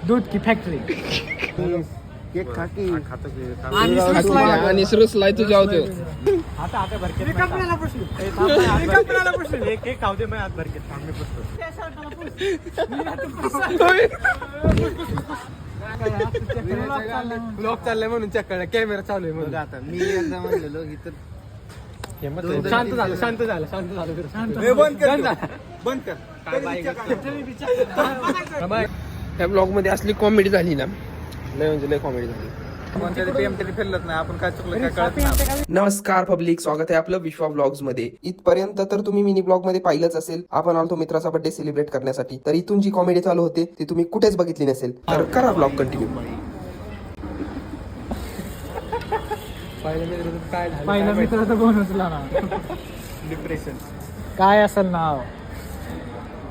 दूध की factory cake खाकी आणि सुरुसलाय तुझ्या होतो. आता आता भरके एक एक खाऊ दे. मैं हात भरके सामने ब्लॉग चाललाय म्हणून चेक करा. कॅमेरा चालू आहे म्हणून. आता मी एकदा म्हणलेलो इथं शांत झालं शांत झालं शांत झालं. बंद कर ह्या ब्लॉग मध्ये असली कॉमेडी झाली ना, लय म्हणजे लय कॉमेडी झाली. फिरलत नाही आपण काय चुकलं काय कळत नाही. नमस्कार पब्लिक, स्वागत आहे आपलं विश्वा ब्लॉग्स मध्ये. इथपर्यंत तर तुम्ही मिनी ब्लॉग मध्ये पाहिलंच असेल. आपण आलतो मित्राचा बर्थडे सेलिब्रेट करण्यासाठी. तर इथून जी कॉमेडी चालू होते ती तुम्ही कुठेच बघितली नसेल. तर करा ब्लॉग कंटिन्यू. पहिला मित्र तर कोण उचला ना. डिप्रेशन काय असेल नाव,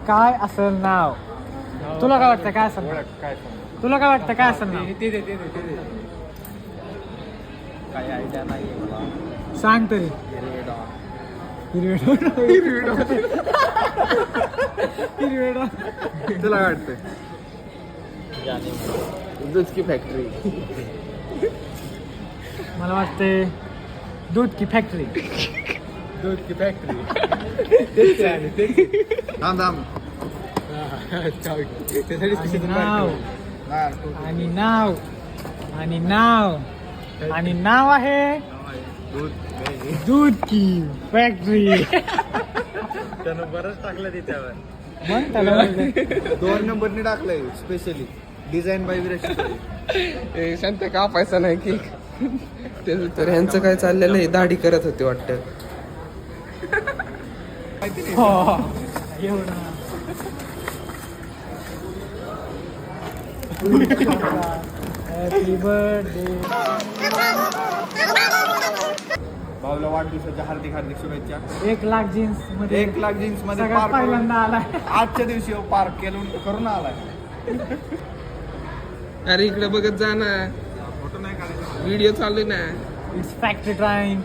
काय असेल नाव, तुला काय वाटतं काय असेल नाव? तुला काय वाटतं काय असेल नाव? काही आयडिया नाहीये मला. सांग तरी. तुला काय वाटतंय? दूध की फॅक्टरी. मला वाटते दूध की फॅक्टरी. दूध की फॅक्टरी. थांब नाव आणि नाव आणि नाव आणि नाव आहे दूध की फॅक्टरी. त्यानं बरंच टाकलं त्याच्यावर. मग त्याला 2 नंबरने टाकलंय स्पेशली डिझाईन बाय विराट. शांत का पैसा नाही की. तर ह्यांचं काय चाललेलं आहे, दाढी करत होते वाटतं. Happy birthday. भाऊला वाढदिवसाच्या हार्दिक हार्दिक शुभेच्छा. 1,00,000 जीन्स मध्ये 1,00,000 जीन्स मध्ये सगळ्यात पार्क पहिल्यांदा आलाय. आजच्या दिवशी पार्क करून आलाय. अरे इकडे बघत जा ना, फोटो नाही काढायचा. व्हिडिओ चालू ना. It's factory time.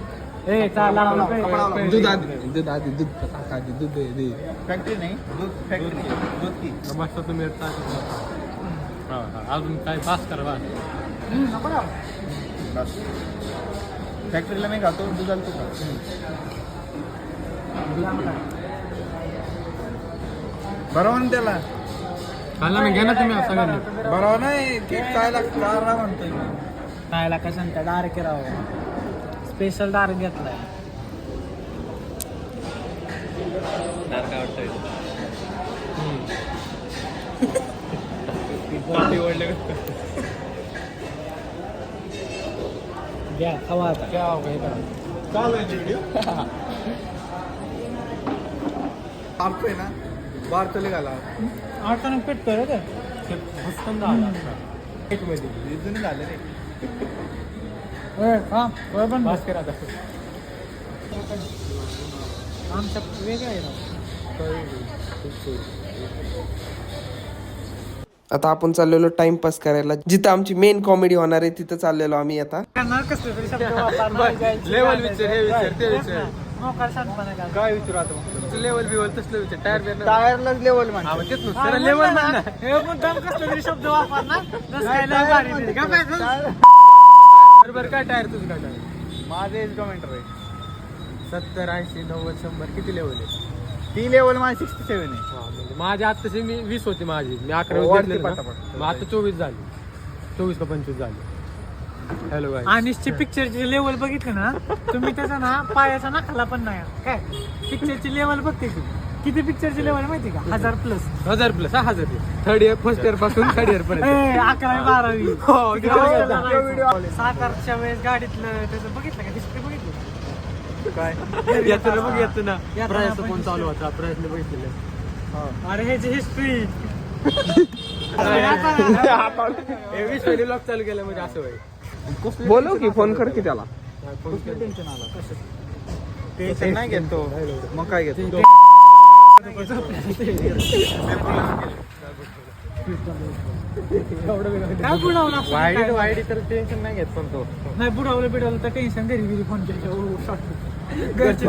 ए चला दूध आधी दूध आधी दूध आधी दूध दे. फॅक्टरी नाही, दूध फॅक्टरी दूध की. मस्त तुम्ही अजून काय पास करा. बस फॅक्टरीला मी खातो, दुधाला तू खा. बरोबर ना त्याला. खाला मी घ्या ना तुम्ही सगळ्यांनी. बरोबर नाही केक खायला कारला म्हणतोय मी. खायला कशांत डार्क राव. स्पेशल डार्क घेतलाय. डार्क आवडतोय. घ्या खावा आता. चालू आहे व्हिडिओ. आपतोय ना बार चले घाला. अचानक पेट करत भुसकंद आला. एक मध्ये जुने झाले रे. पण बस करा आता. आमच्या वेगळं आहे ना. आता आपण चाललेलो टाइमपास करायला. जिथं आमची मेन कॉमेडी होणार आहे तिथं चाललेलो आम्ही आता. कसले तरी शब्द वापरणार. लेवल विचार, हे विचार, ते विचार. मोकार शांतपणा करा. काय विचारू आता लेवल बिवल तसलं विचार. टायरलाच लेवल म्हणतो. लेवल हे मुद्दाम कसले तरी शब्द वापरणार. बरोबर. काय टायर तुझं काय टायर? माझे एज कमेंटर आहे. 70, 80, 90, 100 किती लेवल आहे? ती लेवल माझी 67 आहे. म्हणजे माझी आत्ताची मी 20 होती माझी. मी 11 वाढते घेतलेली ना. पटापट. मग आता 24 झाली. 24 का 25 झाली. हॅलो गाईस. अनिशची पिक्चरची लेवल बघितली ना तुम्ही, त्याचा ना पायाचा नाकाला पण नाही. काय पिक्चरची लेवल बघते की किती पिक्चरची लेवल माहिती का? 1000 plus. 1000 plus. 1000 third year, first year पासून थर्ड इयर पर्यंत. 11वी 12वी. व्हिडिओ सातारच्या वेळेस गाडीतलं त्याचं बघितलं का? हिस्ट्री बघितली काय याचं ना बघ, याचं ना प्रयास फोन चालू होता. प्रयासने बघितलेलं. अरे ह्याची हिस्ट्री. 20 पहिली ब्लॉग चालू केलं म्हणजे असं होईल. बोलव की, फोन कर की त्याला. टेन्शन नाही घेत तो. मग काय घेतो? काय बुडावलं वाईट तर टेन्शन नाही घेत पण तो. नाही. बुडावलं बिडावलं तर टेन्शन घरी गेली फोन केलं. घरची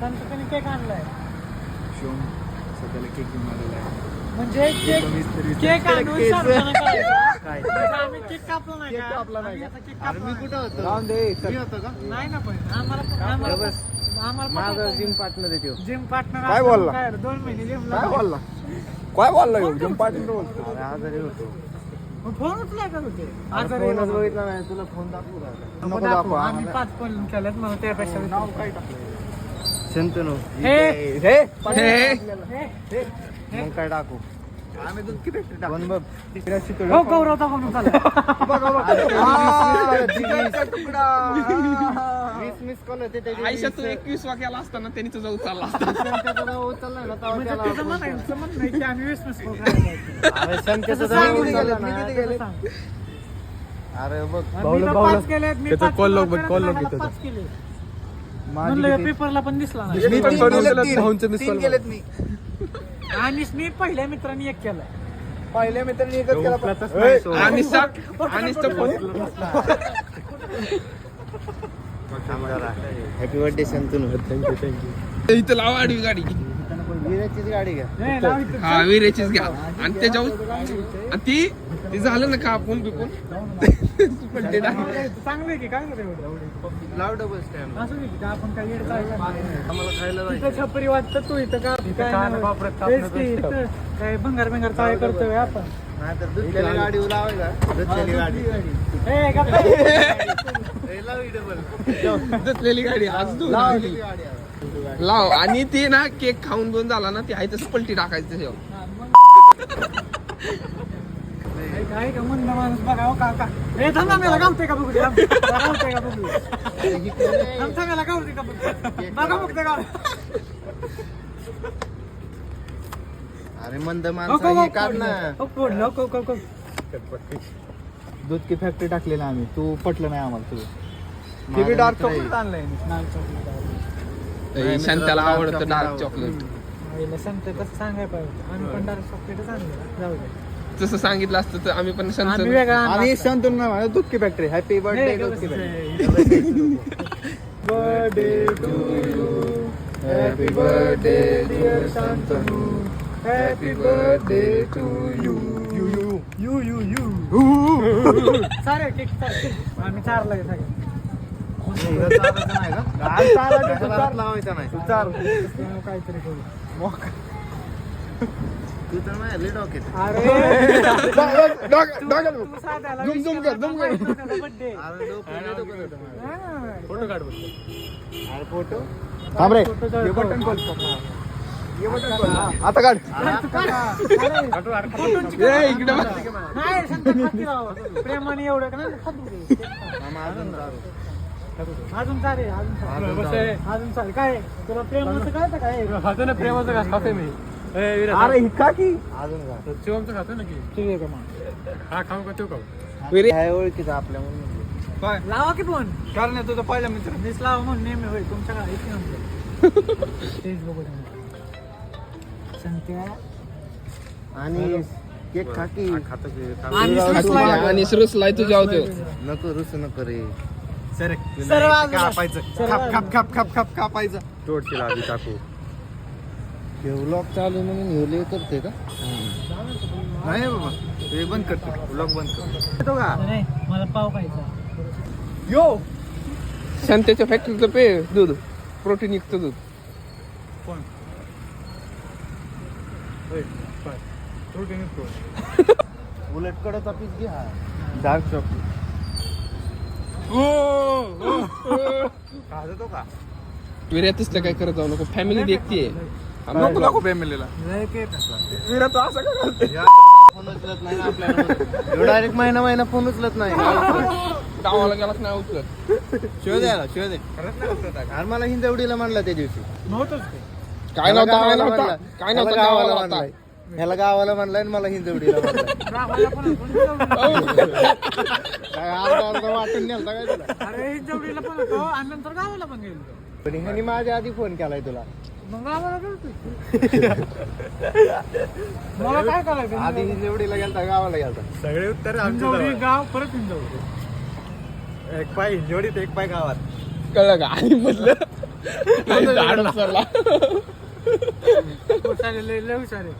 त्यांचा त्याने केक आणलाय शिवम सध्याला केक घेऊन आलेला आहे. म्हणजे केक आणून सारखं काय? आम्ही केक कापला नाही केक का? कापला नाही आम्ही का? आता केक अरे कापला मी नाही. कुठं होतो? राहून दे मी होतो का? नाही ना पण आम्हाला माझा जिम पार्टनर आहे तो. जिम पार्टनर काय बोलला? 2 महिने जिम काय बोलला काय बोलला ह्यो? जिम पार्टनर बोलतो. अरे आजारी होतो. फोन उचलाय का होते फोनच बघितला नाही तुला फोन दाखवू राहिला. नको दाखवा. आम्ही 5 फोन केलेत मला त्यापेक्षा नाव काय टाकलं? शंतनू. हे हे मग काय टाकू? आम्ही दूध किती टाकलं? फोन बघ. हो गौरव दाखवून चालला तुकडा 20 मिस कॉल होते त्याचे. आयुष्यात तू 21 वाक्याला असताना त्यांनी तुझा उचलला असता. शंत्याचा उचलला ना तेव्हा म्हणजे त्याला तुझं म्हणायचं म्हणणं आहे की आम्ही 20 मिस फोन करायला. अरे शंत्याचा तसं सांग, जरा किती उचलला गेले? ना. किती गेले? अरे बघ मी तर 5 केलेत मी 5 कॉल लॉग बघ, कॉल लॉग केले. घेतो. 5 केले माझी म्हणलं किती? पेपरला पण दिसला नाही मी तीन केलेत, तीन केलेत मी. आणि मी पहिल्या मित्रांनी एक केलाय पहिल्या मित्रांनी एकच केला पण- उचलतच नाही तो. आणि हॅपी बर्थडे शंतनू. इथं लावा आडवी गाडी. वीराचीच गाडी घ्या. हे लाव इथं. हा विरेचीच घ्या आणि त्याच्यावर आणि ती झालं ना का फोन बिकून बर्थडे चांगलं आहे की काय करायचं लाव डबल स्टँड. असं नाही की आपण काय येडं चाललं नाही. आम्हाला खायला तिथं छपरी वाटतं तू इथं का काय कान नाही. वापरत तेच कापणं की, इथं काय भंगार चाळे करतोय आपण नाही तर दुसऱ्या गाडी लावायचा. दुसऱ्या गाडी. ए गप्पा. धुतलेली गाडी आज तू गाडी लाव आणि ते ना केक खाऊन दोन झाला ना ते आहे तसं पलटी टाकायचं हे. हा, मग. काय का मंद माणूस बघा हो का हे थांबा मला गावते का बघू दे, गावते का बघू थांबता मला गावते का बघू बघा बघते का अरे मंद हो, माणसं हो, हे काढ ना. हो, फोडलं, हो, हो, हो. दूध की फॅक्टरी टाकली ना आम्ही तू पटलं नाही आम्हाला तुझं माझा ते बी डार्क मित्र आहे. चॉकलेट आणलंय नाही, चॉकलेट. ए, शांताला आवडतं डार्क चॉकलेट. आईला सांगतोय तसं सांगाय पाहिजे आम्ही पण डार्क चॉकलेटच आणलं जाऊ दे तसं सांगितलं असतं तर आम्ही पण आम्ही शांत वेगळा आणला आम्ही असता. शांतून नाही म्हणत, दूध की फॅक्टरी हॅपी बर्थडे हे, दूध की Birthday to you. Happy birthday dear Shantanu. Happy birthday to you. You. सारे केक सारे आम्ही चारला सगळे लावायचा नाही. काहीतरी करू तू तर नाही लय डोक्यात. अरे फॅक्टरी. तू साध्याला झुम, झुम कर, झुम कर. बर्थडे अरे डोकं लय दुखत होतं माझं. फोटो काढ अरे फोटो. थांब रे फोटो हे काढ. बटन खोल हे बटन खोल आता काढ ए, इकडे बघ. नाही शांत खाती राव. प्रेमाने एवढं का नाही खातो ते. मामा अजून दारू. अजून चालेल अजून चालेल काय तुला प्रेमाचं कळतं काय खातो ना प्रेमाचं घास खाते मी अरे हिका की अजून का? शिवमचं खातो ना की ठीक आहे का मग हा खाऊ का तू खाऊ विरे. आहे ओळखीचा आपल्या म्हणून. काय लावा की फोन कारण तुझा पहिला मित्र मीच लावा म्हणून नेहमी होईल तुमच्या घरी इथे नव्हतं तेच बघू संत्या आणि केक खा की. आणि सुरुसला- आणि सुरुसलाय तुझ्या होतो. नको रुसू नको रे. सर सर्व बाजूला. कापायचं सर्व खाप बाजूला. खाप खाप खाप खाप कापायचं तोडशील आधी टाकू. हे व्लॉग चालू म्हणून हे करते का? नाही बाबा ते बंद करतो ब्लॉग बंद करतो का नाही मला पाव खायचा यो शांतेच्या फॅक्टरीचं पे दूध प्रोटीन युक्त दूध. कोण उलट कडचा पीस घ्या. Dark chocolate. खातो का विर्यातच काय करत जाऊ नको. फॅमिली देखतीये. नको नको फॅमिलीला लय केक असला. विरा तू असं का करते फोन उचलत नाही ना आपल्याला. डायरेक्ट महिना फोन उचलत नाही. गावाला गेलाच नाही उचलत. शिव द्यायला शिव दे. अरे मला हिंदवडीला म्हणला त्या दिवशी. नव्हतंच ते काय नव्हता काय नव्हता काय नव्हता गावाला होता. म्हणलाय. ह्याला गावाला म्हणलाय आणि मला हिंदवडीला म्हणलाय. रावायला पण होतो. काय अर्धा अर्धा वाटून नेलता काय तुला? अरे हिंजवडीला पण होतो आणि नंतर गावाला पण गेलो पण ह्यानी माझ्या आधी फोन केलाय तुला. मग गावाला गेलो मला काय करायचं आधी हिंदवडीला गेलता गावाला गेलता. सगळे उत्तर हिंजवडी गाव परत हिंजवडी एक पाय जोडीत एक पाय गावात कळलं का आणि म्हटलं झाड सरला. लय हुशार आहे.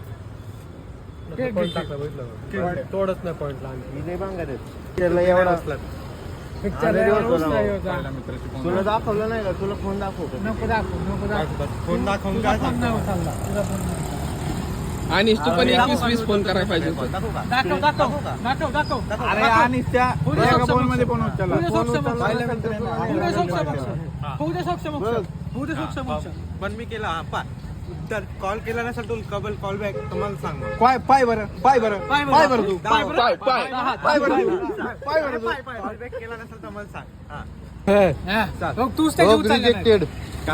तोडच नाही पॉइंटला लय भांगार आहेत. त्याला एवढा तुला दाखवलं नाही का? तुला फोन दाखव का? नको दाखव. फोन दाखवून काय फोन नाही उचलला. तुझा फोन नाही. आणि तू पण 21-20 फोन करायला पाहिजे होता. दाखव. अरे आणि त्या एका फोन मध्ये पण उचलला. पण मी केला तर कॉल केला नसेल तू कॉल बॅक तुम्हाला सांग पाय बरं तू पाय बरं कॉल बॅक केला नसेल तर मला सांग हा तूच त्याची उचलला नाही.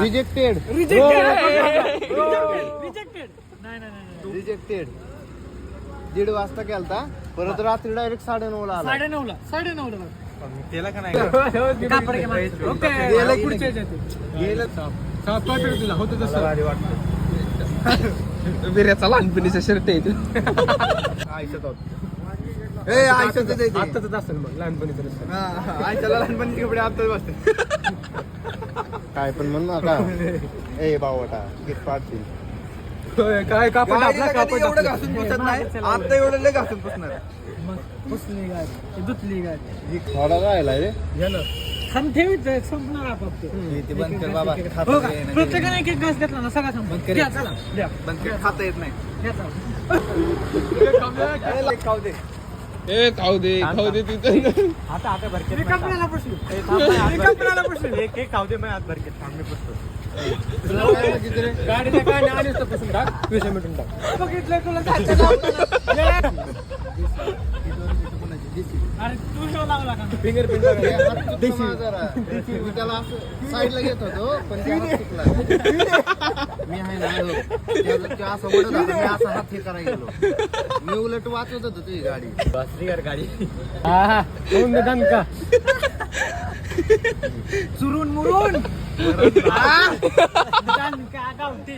Rejected rejected. 1:30 वाजता केलता, परत रात्री डायरेक्ट 9:30 आला. 9:30 पण मी केला का नाही बिर्याचा लहानपणीचा शर्ट आहे तो. आत्ताच असेल मग लहानपणीचं नसेल. आईच्याला लहानपणी कपडे आताच बसते. काय पण म्हण नका. ए बावटा गीत पाडतील. काय कापड एवढं घासून पुसत नाही. आता एवढं लय घासून पुसणार. पुसली गाडी, धुतली गाडी. थोडा राहिला रे. खान ठेवीत संपणार आपाप ते. ते बंद कर बाबा. हो का? प्रत्येकाने एक घास घेतला ना सगळा संपत. द्या, चला, द्या. बंद कर. खाता येत नाही. द्या, चला. ए खाऊ दे तिथं. आता भरके मी कपड्याला पुसली. एक खाऊ दे मी आज भरके थांब मी पुसतो गाडीच्या काय नाही आलीच तर पुसून टाक. 20 मिनिटून टाक. बघितलंय तुला जायचं लावताना. अरे तू शो लावला का? फिंगरप्रिंट त्याला असं साईडला घेत होतो पण ते हात चुकला. मी आहे ना ते असं ओढत होतं, मी असा हात हे करायला गेलो. मी उलट वाचवत होतो तुझी गाडी. दणका चुरून मुरून दणका गावठी.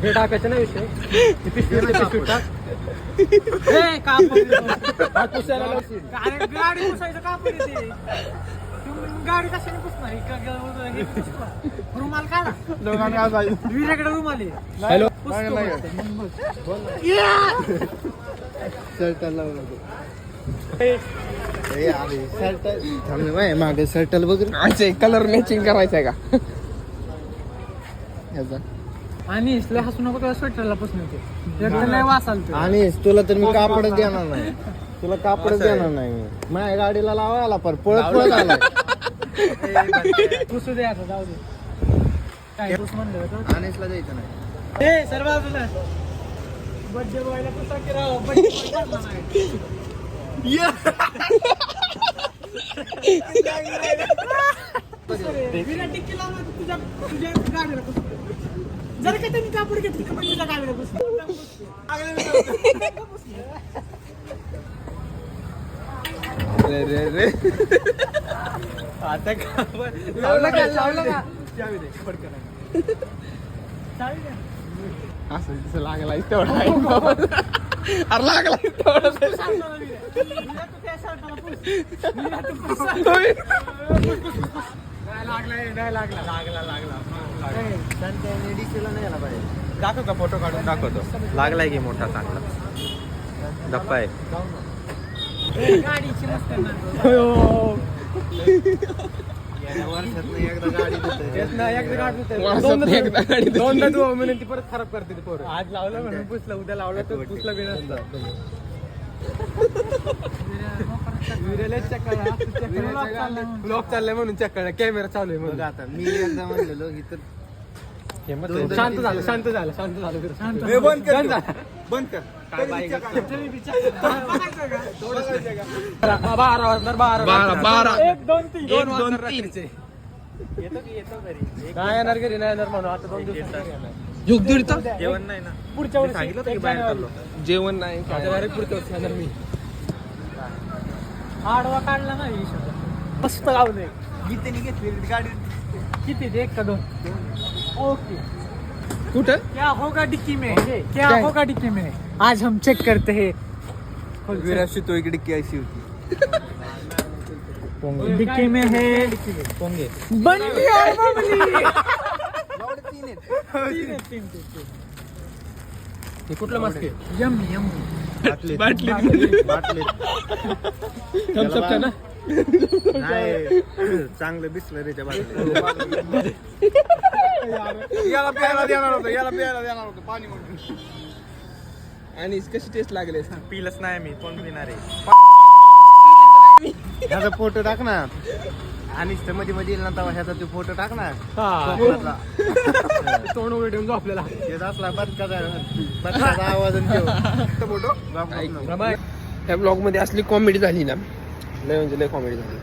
हे टाकायचं नाही विषय. अरे गाडी पुसायचं कापड येते. गाडी कशाने पुसणार? रुमाल काढा. वीराकडे रुमाल आहे. हॅलो शर्ट मागे शर्टल बघ. अच्छा कलर मॅचिंग करायचं आहे का? आणि इसले हसू नको, तुला स्वेटरला पुसून येते. एकतर लय वास आलतो. आणि तुला तर मी कापडच देणार नाही. तुला कापडच देणार नाही मी. माझ्या गाडीला लावायला पर पळत आला. पुसू दे आता, जाऊ दे. काय पुस म्हणलं होतं? आणीसला जायचं नाही. ए सर्व बाजूला बर्थडे बॉयला पुसा की राव. बर्थडे बॉय करणार नाही. विरा टिक्की लावला तर तुझ्या गाडीला पुसू. जर का त्यांनी कापड घेतली का तुझ्या गाडीला पुसू. आता लावलं का? चावी दे पडकन चावी द्या. असं तसं लागला तेवढा आहे. अरे लागला तेवढा. सांगतो ना विरा. विरा तू त्या शर्टाला पुस. विरा तू पुस. नाही लागला. डीसीला नाही यायला पाहिजे. दाखव का फोटो काढून दाखवतो. लागलाय की मोठा चांगला धप्पा आहे. गाडीची मस्त ना. वर्षात एकदा गाडी वर्षात एकदा गाडी धुतली. दोनदा तू म्हणून ती परत खराब करते ती पोरं. आज लावलं म्हणून पुसलं, उद्या लावलं तर पुसलं बी नसतं. ब्लॉक चाललाय म्हणून चेक करा. कॅमेरा चालू आहे म्हणून. आता मी एकदा म्हणलेलो इथं शांत झालं. शांत. हे बंद कर. बंद कर. काय बाई बघायचं का? 12 वाजणार. 12 1, 2, 3. 1, 2, 3 येतो घरी नाही येणार घरी नाही येणार म्हणून आता 2 दिवस युगदीडचा जेवण नाही ना. पुढच्या मी वर्षी सांगितलं होतं की बाहेर चाललो. जेवण नाही काय. डायरेक्ट पुढच्या वर्षी येणार मी. आडवा काढला ना हिशोब. मस्त लावलंय. गीतेने घेतली गाडी. किती? 1 का 2? ओके. कुठं? क्या होगा डिक्की में? क्या होगा डिक्की में? आज हम चेक करते हैं. विराट शितो इकडे की अशी होती. डिक्की में है पोंगे बंडी और बबली तीन. हे कुठलं मास्क आहे यम्मी थम्सअपचा ना नाही चांगलं बिस्लरीच्या बाटली याला प्यायला देणार होतं पाणी म्हणून. आणि कशी टेस्ट लागले पिलच नाही मी कोण पिणार आहे ह्याचा फोटो टाक ना आणि मध्ये मध्ये येईल ना तेव्हा ह्याचा तू फोटो टाक ना तोंड उघडे ठेवून आपल्याला येत असला बदकाचा आवाज आणि त्यो. फोटो ह्या ब्लॉग मध्ये असली कॉमेडी झाली ना लय म्हणजे लय कॉमेडी झाली.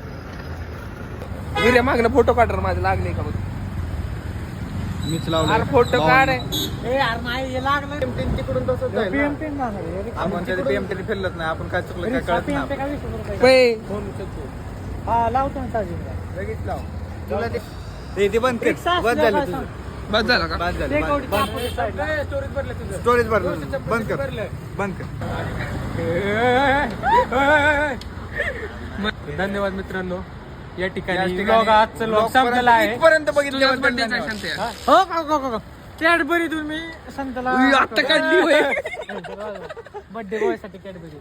विरे मागणं फोटो काढ रे, माझे लागले का बघ. मीच अरे फोटो काढ ए यार नाही हे लागलं तिकडून तसंच जाईल ना. PMT जाणार आहे. आपण कधी PMT फिरलत नाही, आपण काय चुकलं काय कळत PMT नाही. का 20 रुपये? पै. हा लावतो ना चार्जिंग लगेच लाव. तुला ते ते बंद कर. बंद झालं तुझं. बस झाला का बंद झालं. स्टोरेज भरलं. बंद कर. बंद कर. धन्यवाद मित्रांनो, या ठिकाणी ब्लॉग आजचा ब्लॉग संपलेला आहे. इथपर्यंत बघितलं हो कॅडबरी तुम्ही संतला आता काढली होय. बर्थडे बॉय साठी कॅडबरी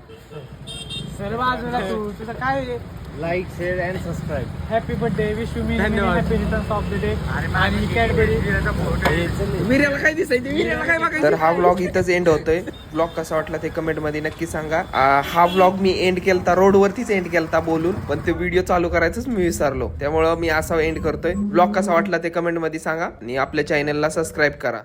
सर्व बाजूला तुझं काय like share and subscribe. Happy birthday wish you me happy returns of the day आणि कॅडबरी विर्याला काय दिसायचं, विर्याला काय बघायचं. तर हा व्लॉग इथंच एंड होतोय. व्लॉग कसा वाटला ते कमेंट मध्ये नक्की सांगा. हा व्लॉग मी एंड केलता रोडवरतीच एंड केलता बोलून, पण ते व्हिडिओ चालू करायचंच मी विसरलो, त्यामुळं मी असा एंड करतोय. व्लॉग कसा वाटला ते कमेंट मध्ये सांगा आणि आपल्या चॅनलला सबस्क्राईब करा.